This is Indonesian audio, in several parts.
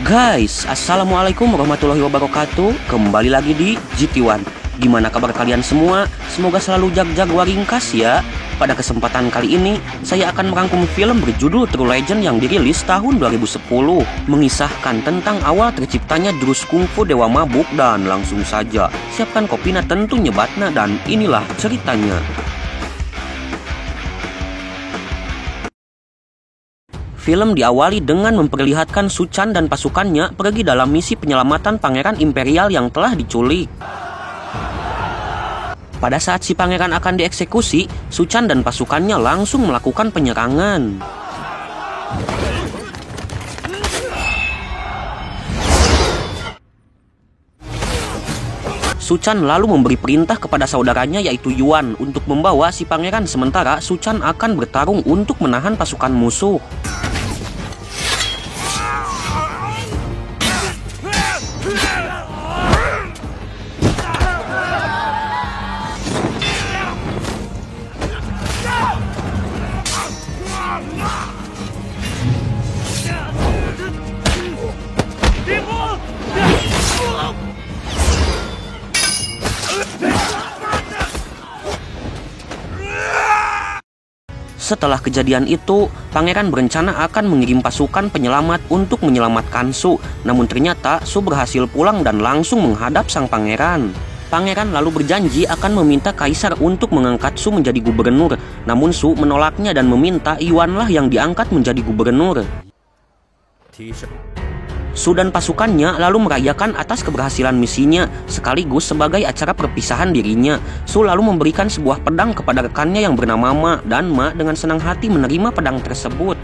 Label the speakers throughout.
Speaker 1: Guys, assalamualaikum warahmatullahi wabarakatuh. Kembali lagi di GT1. Gimana kabar kalian semua? Semoga selalu jag-jag waringkas ya. Pada kesempatan kali ini, saya akan merangkum film berjudul True Legend yang dirilis tahun 2010, mengisahkan tentang awal terciptanya jurus kungfu Dewa Mabuk. Dan langsung saja, siapkan kopina tentunya batna, dan inilah ceritanya. Film diawali dengan memperlihatkan Su Chan dan pasukannya pergi dalam misi penyelamatan pangeran imperial yang telah diculik. Pada saat si pangeran akan dieksekusi, Su Chan dan pasukannya langsung melakukan penyerangan. Su Chan lalu memberi perintah kepada saudaranya yaitu Yuan untuk membawa si pangeran, sementara Su Chan akan bertarung untuk menahan pasukan musuh. Setelah kejadian itu, pangeran berencana akan mengirim pasukan penyelamat untuk menyelamatkan Su. Namun ternyata Su berhasil pulang dan langsung menghadap sang pangeran. Pangeran lalu berjanji akan meminta kaisar untuk mengangkat Su menjadi gubernur. Namun Su menolaknya dan meminta Yuan lah yang diangkat menjadi gubernur. Su dan pasukannya lalu merayakan atas keberhasilan misinya, sekaligus sebagai acara perpisahan dirinya. Su lalu memberikan sebuah pedang kepada rekannya yang bernama Ma, dan Ma dengan senang hati menerima pedang tersebut.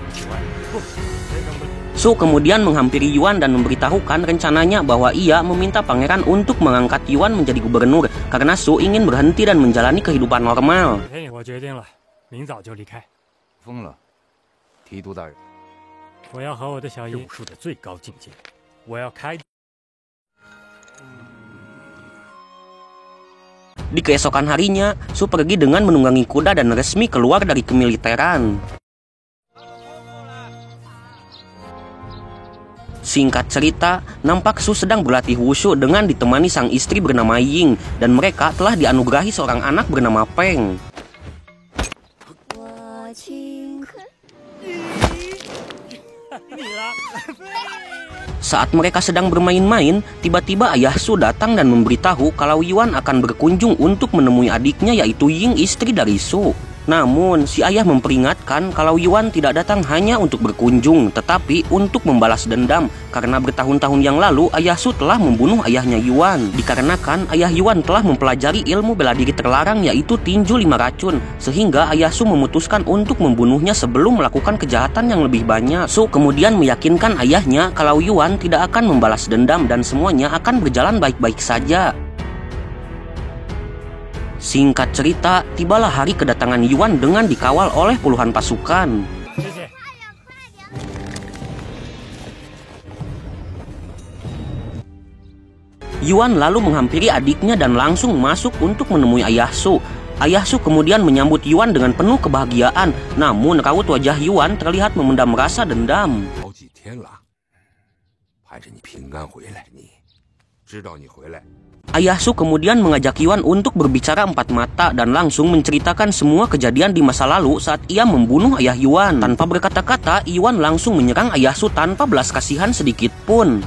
Speaker 1: Su kemudian menghampiri Yuan dan memberitahukan rencananya bahwa ia meminta pangeran untuk mengangkat Yuan menjadi gubernur karena Su ingin berhenti dan menjalani kehidupan normal. Di keesokan harinya, Su pergi dengan menunggangi kuda dan resmi keluar dari kemiliteran. Singkat cerita, nampak Su sedang berlatih wushu dengan ditemani sang istri bernama Ying, dan mereka telah dianugerahi seorang anak bernama Peng. Saat mereka sedang bermain-main, tiba-tiba ayah Su datang dan memberitahu kalau Yuan akan berkunjung untuk menemui adiknya yaitu Ying, istri dari Su. Namun, si ayah memperingatkan kalau Yuan tidak datang hanya untuk berkunjung, tetapi untuk membalas dendam, karena bertahun-tahun yang lalu ayah Su telah membunuh ayahnya Yuan. Dikarenakan ayah Yuan telah mempelajari ilmu bela diri terlarang yaitu tinju 5 racun, sehingga ayah Su memutuskan untuk membunuhnya sebelum melakukan kejahatan yang lebih banyak. Su kemudian meyakinkan ayahnya kalau Yuan tidak akan membalas dendam dan semuanya akan berjalan baik-baik saja. Singkat cerita, tibalah hari kedatangan Yuan dengan dikawal oleh puluhan pasukan. Yuan lalu menghampiri adiknya dan langsung masuk untuk menemui ayah Su. Ayah Su kemudian menyambut Yuan dengan penuh kebahagiaan, namun raut wajah Yuan terlihat memendam rasa dendam. Ayah Su kemudian mengajak Yuan untuk berbicara 4 mata dan langsung menceritakan semua kejadian di masa lalu saat ia membunuh ayah Yuan. Tanpa berkata-kata, Yuan langsung menyerang ayah Su tanpa belas kasihan sedikit pun.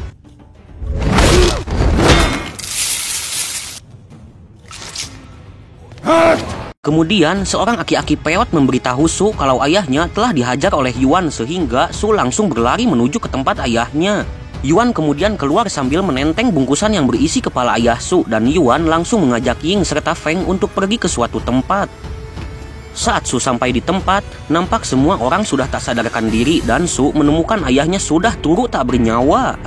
Speaker 1: Kemudian seorang aki-aki peot memberitahu Su kalau ayahnya telah dihajar oleh Yuan, sehingga Su langsung berlari menuju ke tempat ayahnya. Yuan kemudian keluar sambil menenteng bungkusan yang berisi kepala ayah Su, dan Yuan langsung mengajak Ying serta Feng untuk pergi ke suatu tempat. Saat Su sampai di tempat, nampak semua orang sudah tak sadarkan diri dan Su menemukan ayahnya sudah turut tak bernyawa.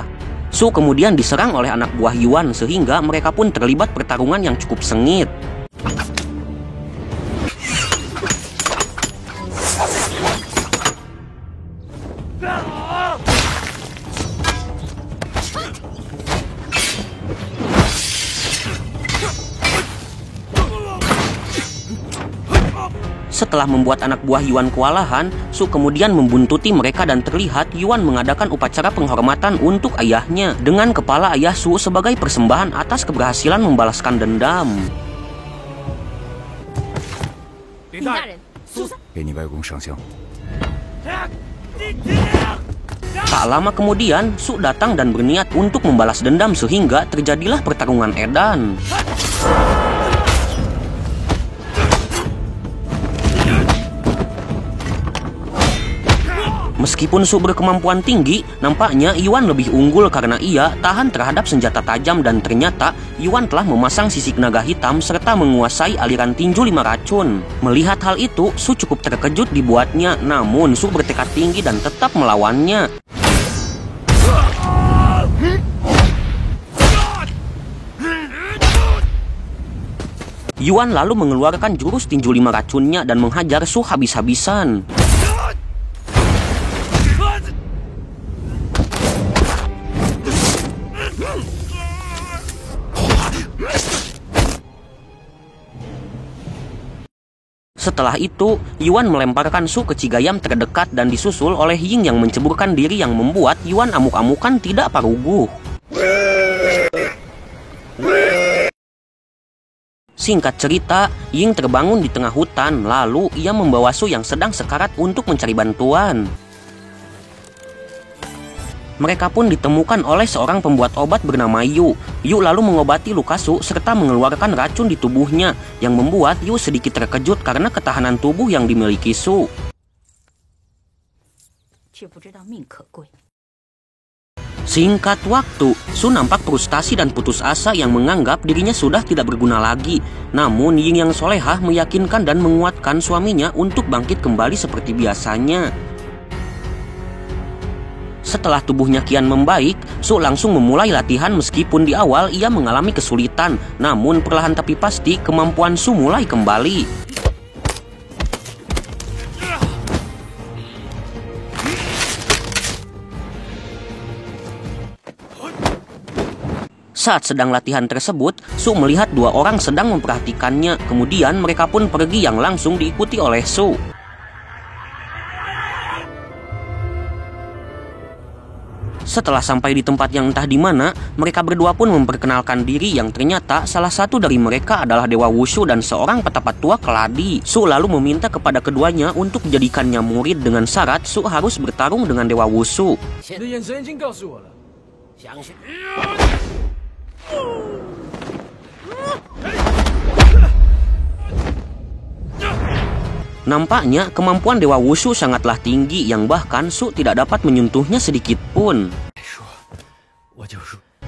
Speaker 1: Su kemudian diserang oleh anak buah Yuan sehingga mereka pun terlibat pertarungan yang cukup sengit. Setelah membuat anak buah Yuan kewalahan, Su kemudian membuntuti mereka dan terlihat Yuan mengadakan upacara penghormatan untuk ayahnya dengan kepala ayah Su sebagai persembahan atas keberhasilan membalaskan dendam. Tak lama kemudian, Su datang dan berniat untuk membalas dendam sehingga terjadilah pertarungan edan. Meskipun Su berkemampuan tinggi, nampaknya Yuan lebih unggul karena ia tahan terhadap senjata tajam dan ternyata Yuan telah memasang sisik naga hitam serta menguasai aliran tinju 5 racun. Melihat hal itu, Su cukup terkejut dibuatnya, namun Su bertekad tinggi dan tetap melawannya. Yuan lalu mengeluarkan jurus tinju 5 racunnya dan menghajar Su habis-habisan. Setelah itu, Yuan melemparkan Su ke Cigayam terdekat dan disusul oleh Ying yang menceburkan diri yang membuat Yuan amuk-amukan tidak paruguh. Singkat cerita, Ying terbangun di tengah hutan, lalu ia membawa Su yang sedang sekarat untuk mencari bantuan. Mereka pun ditemukan oleh seorang pembuat obat bernama Yu. Yu lalu mengobati luka Su serta mengeluarkan racun di tubuhnya yang membuat Yu sedikit terkejut karena ketahanan tubuh yang dimiliki Su. Singkat waktu, Su nampak frustasi dan putus asa yang menganggap dirinya sudah tidak berguna lagi. Namun Ying yang solehah meyakinkan dan menguatkan suaminya untuk bangkit kembali seperti biasanya. Setelah tubuhnya kian membaik, Su langsung memulai latihan meskipun di awal ia mengalami kesulitan. Namun perlahan tapi pasti kemampuan Su mulai kembali. Saat sedang latihan tersebut, Su melihat 2 orang sedang memperhatikannya. Kemudian mereka pun pergi yang langsung diikuti oleh Su. Setelah sampai di tempat yang entah di mana, mereka berdua pun memperkenalkan diri yang ternyata salah satu dari mereka adalah Dewa Wushu dan seorang petapa tua keladi. Su lalu meminta kepada keduanya untuk menjadikannya murid dengan syarat Su harus bertarung dengan Dewa Wushu. Nampaknya kemampuan Dewa Wushu sangatlah tinggi yang bahkan Su tidak dapat menyentuhnya sedikit pun.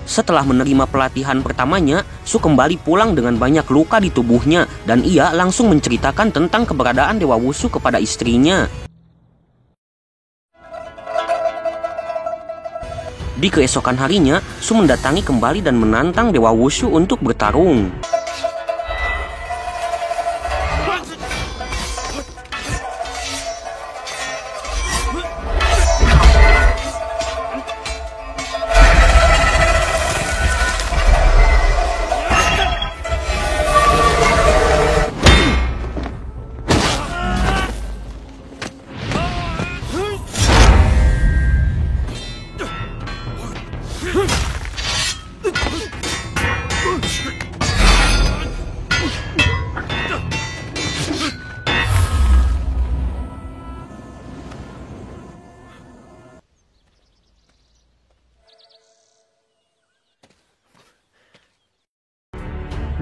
Speaker 1: Setelah menerima pelatihan pertamanya, Su kembali pulang dengan banyak luka di tubuhnya dan ia langsung menceritakan tentang keberadaan Dewa Wushu kepada istrinya. Di keesokan harinya, Su mendatangi kembali dan menantang Dewa Wushu untuk bertarung.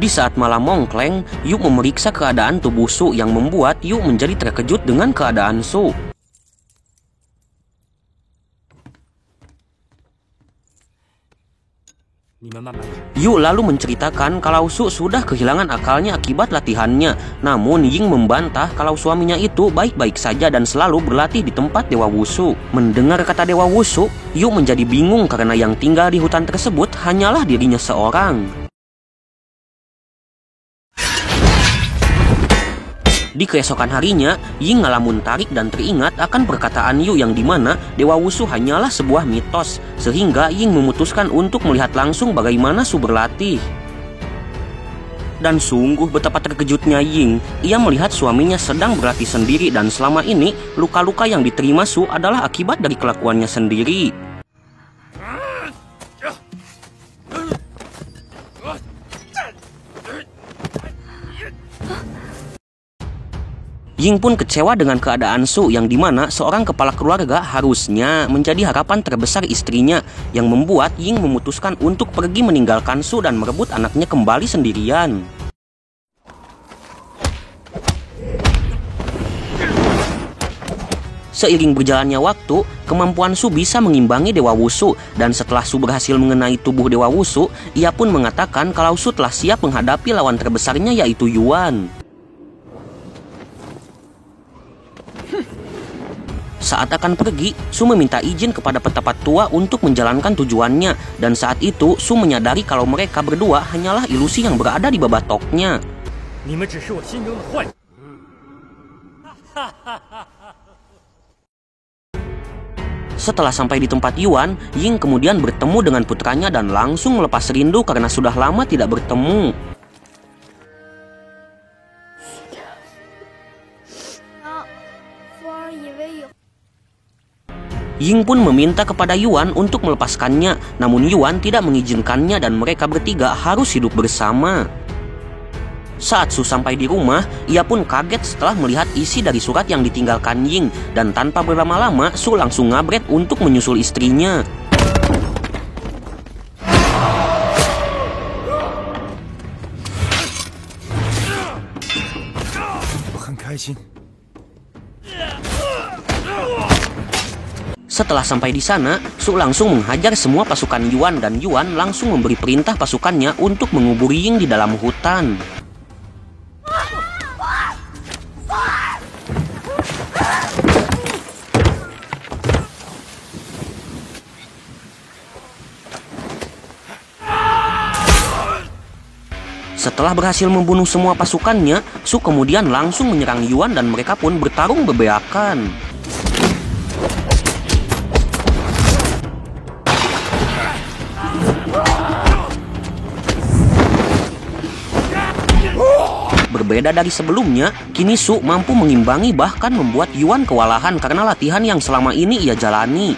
Speaker 1: Di saat malam mongkleng, Yu memeriksa keadaan tubuh Su yang membuat Yu menjadi terkejut dengan keadaan Su. Yu lalu menceritakan kalau Su sudah kehilangan akalnya akibat latihannya. Namun Ying membantah kalau suaminya itu baik-baik saja dan selalu berlatih di tempat Dewa Wushu. Mendengar kata Dewa Wushu, Yu menjadi bingung karena yang tinggal di hutan tersebut hanyalah dirinya seorang. Di keesokan harinya, Ying ngalamun tarik dan teringat akan perkataan Yu yang dimana Dewa Wushu hanyalah sebuah mitos, sehingga Ying memutuskan untuk melihat langsung bagaimana Su berlatih. Dan sungguh betapa terkejutnya Ying. Ia melihat suaminya sedang berlatih sendiri dan selama ini luka-luka yang diterima Su adalah akibat dari kelakuannya sendiri. Ying pun kecewa dengan keadaan Su yang dimana seorang kepala keluarga harusnya menjadi harapan terbesar istrinya, yang membuat Ying memutuskan untuk pergi meninggalkan Su dan merebut anaknya kembali sendirian. Seiring berjalannya waktu, kemampuan Su bisa mengimbangi Dewa Wushu, dan setelah Su berhasil mengenai tubuh Dewa Wushu, ia pun mengatakan kalau Su telah siap menghadapi lawan terbesarnya yaitu Yuan. Saat akan pergi, Su meminta izin kepada petapa tua untuk menjalankan tujuannya, dan saat itu Su menyadari kalau mereka berdua hanyalah ilusi yang berada di babatoknya. Setelah sampai di tempat Yuan, Ying kemudian bertemu dengan putranya dan langsung melepas rindu karena sudah lama tidak bertemu. Ying pun meminta kepada Yuan untuk melepaskannya, namun Yuan tidak mengizinkannya dan mereka bertiga harus hidup bersama. Saat Su sampai di rumah, ia pun kaget setelah melihat isi dari surat yang ditinggalkan Ying, dan tanpa berlama-lama Su langsung ngabret untuk menyusul istrinya. Setelah sampai di sana, Su langsung menghajar semua pasukan Yuan dan Yuan langsung memberi perintah pasukannya untuk menguburi Ying di dalam hutan. Setelah berhasil membunuh semua pasukannya, Su kemudian langsung menyerang Yuan dan mereka pun bertarung bebeakan. Berbeda dari sebelumnya, kini Su mampu mengimbangi bahkan membuat Yuan kewalahan karena latihan yang selama ini ia jalani.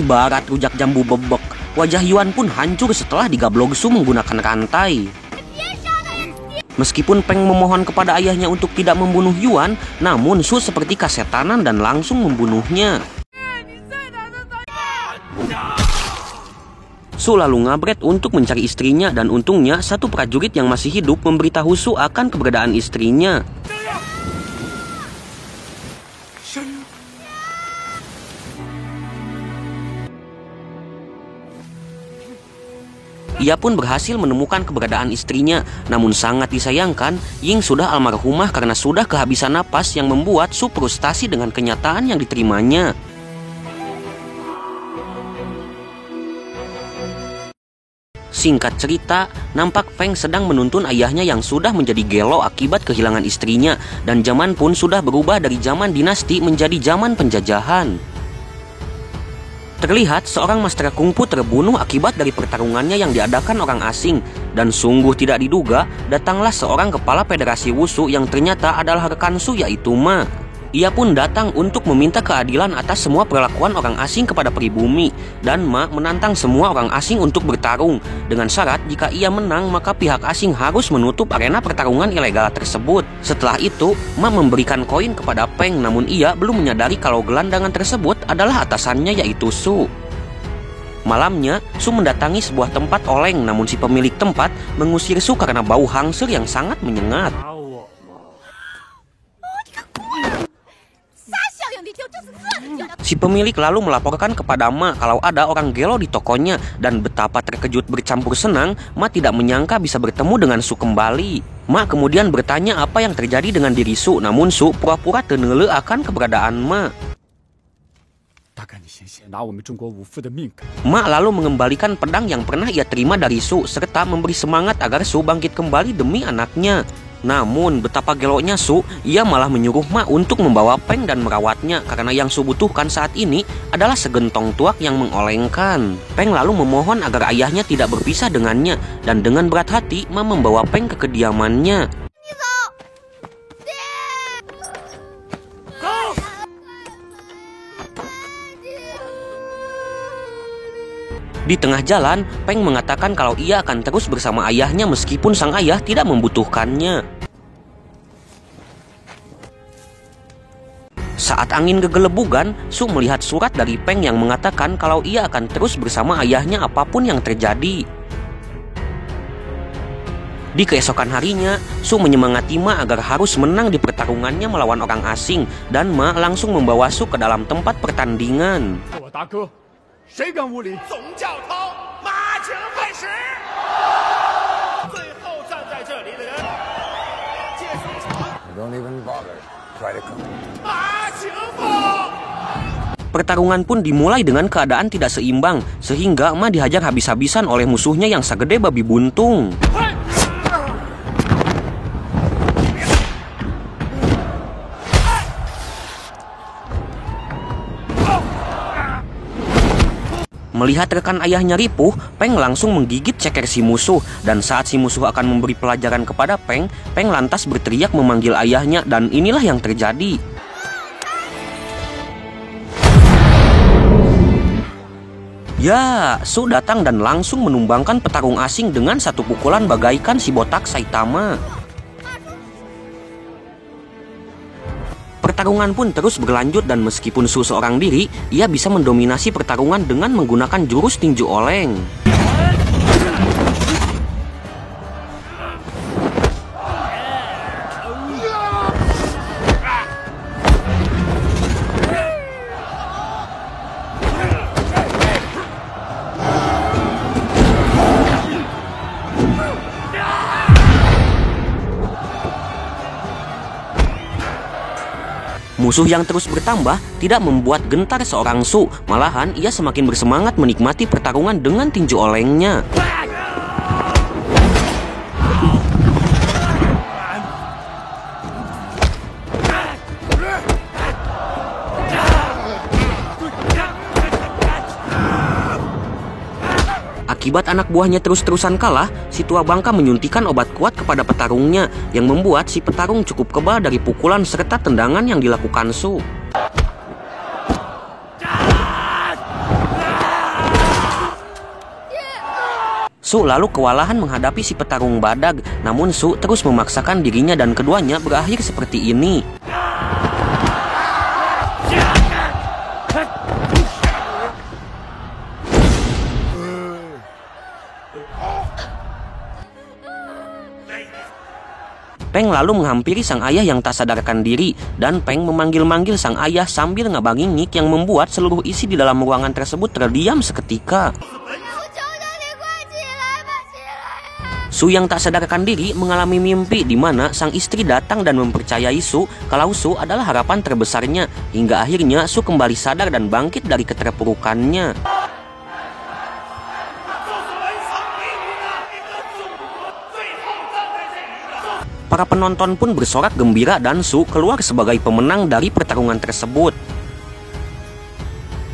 Speaker 1: Ibarat rujak jambu bebek, wajah Yuan pun hancur setelah digablok Su menggunakan rantai. Meskipun Peng memohon kepada ayahnya untuk tidak membunuh Yuan, namun Su seperti kasetanan dan langsung membunuhnya. Su lalu ngabret untuk mencari istrinya dan untungnya satu prajurit yang masih hidup memberitahu Su akan keberadaan istrinya. Ia pun berhasil menemukan keberadaan istrinya, namun sangat disayangkan, Ying sudah almarhumah karena sudah kehabisan napas yang membuat Su frustasi dengan kenyataan yang diterimanya. Singkat cerita, nampak Feng sedang menuntun ayahnya yang sudah menjadi gelo akibat kehilangan istrinya, dan zaman pun sudah berubah dari zaman dinasti menjadi zaman penjajahan. Terlihat seorang master kungfu terbunuh akibat dari pertarungannya yang diadakan orang asing, dan sungguh tidak diduga datanglah seorang kepala federasi Wushu yang ternyata adalah rekan Su yaitu Ma. Ia pun datang untuk meminta keadilan atas semua perlakuan orang asing kepada pribumi, dan Ma menantang semua orang asing untuk bertarung dengan syarat jika ia menang maka pihak asing harus menutup arena pertarungan ilegal tersebut. Setelah itu, Ma memberikan koin kepada Peng, namun ia belum menyadari kalau gelandangan tersebut adalah atasannya yaitu Su. Malamnya, Su mendatangi sebuah tempat oleng, namun si pemilik tempat mengusir Su karena bau hangsur yang sangat menyengat. Si pemilik lalu melaporkan kepada Ma kalau ada orang gelo di tokonya, dan betapa terkejut bercampur senang Ma tidak menyangka bisa bertemu dengan Su kembali. Ma kemudian bertanya apa yang terjadi dengan diri Su, namun Su pura-pura tenele akan keberadaan Ma. Ma lalu mengembalikan pedang yang pernah ia terima dari Su serta memberi semangat agar Su bangkit kembali demi anaknya. Namun betapa geloknya Su, ia malah menyuruh Ma untuk membawa Peng dan merawatnya karena yang Su butuhkan saat ini adalah segentong tuak yang mengolengkan. Peng lalu memohon agar ayahnya tidak berpisah dengannya, dan dengan berat hati Ma membawa Peng ke kediamannya. Di tengah jalan, Peng mengatakan kalau ia akan terus bersama ayahnya meskipun sang ayah tidak membutuhkannya. Saat angin gegelebugan, Su melihat surat dari Peng yang mengatakan kalau ia akan terus bersama ayahnya apapun yang terjadi. Di keesokan harinya, Su menyemangati Ma agar harus menang di pertarungannya melawan orang asing, dan Ma langsung membawa Su ke dalam tempat pertandingan. Pertarungan pun dimulai dengan keadaan tidak seimbang, sehingga Ma dihajar habis-habisan oleh musuhnya yang segede babi buntung. Melihat rekan ayahnya ripuh, Peng langsung menggigit ceker si musuh, dan saat si musuh akan memberi pelajaran kepada Peng, Peng lantas berteriak memanggil ayahnya, dan inilah yang terjadi. Ya, Su datang dan langsung menumbangkan petarung asing dengan satu pukulan bagaikan si botak Saitama. Pertarungan pun terus berlanjut, dan meskipun Su seorang diri, ia bisa mendominasi pertarungan dengan menggunakan jurus tinju oleng. Musuh yang terus bertambah tidak membuat gentar seorang Su, malahan ia semakin bersemangat menikmati pertarungan dengan tinju olengnya. Akibat anak buahnya terus-terusan kalah, si tua bangka menyuntikkan obat kuat kepada petarungnya yang membuat si petarung cukup kebal dari pukulan serta tendangan yang dilakukan Su. Su lalu kewalahan menghadapi si petarung badag, namun Su terus memaksakan dirinya dan keduanya berakhir seperti ini. Peng lalu menghampiri sang ayah yang tak sadarkan diri, dan Peng memanggil-manggil sang ayah sambil ngabangingik yang membuat seluruh isi di dalam ruangan tersebut terdiam seketika. Su yang tak sadarkan diri mengalami mimpi di mana sang istri datang dan mempercayai Su kalau Su adalah harapan terbesarnya, hingga akhirnya Su kembali sadar dan bangkit dari keterpurukannya. Para penonton pun bersorak gembira dan Su keluar sebagai pemenang dari pertarungan tersebut.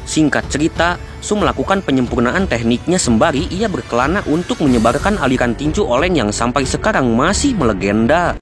Speaker 1: Singkat cerita, Su melakukan penyempurnaan tekniknya sembari ia berkelana untuk menyebarkan aliran tinju oleng yang sampai sekarang masih melegenda.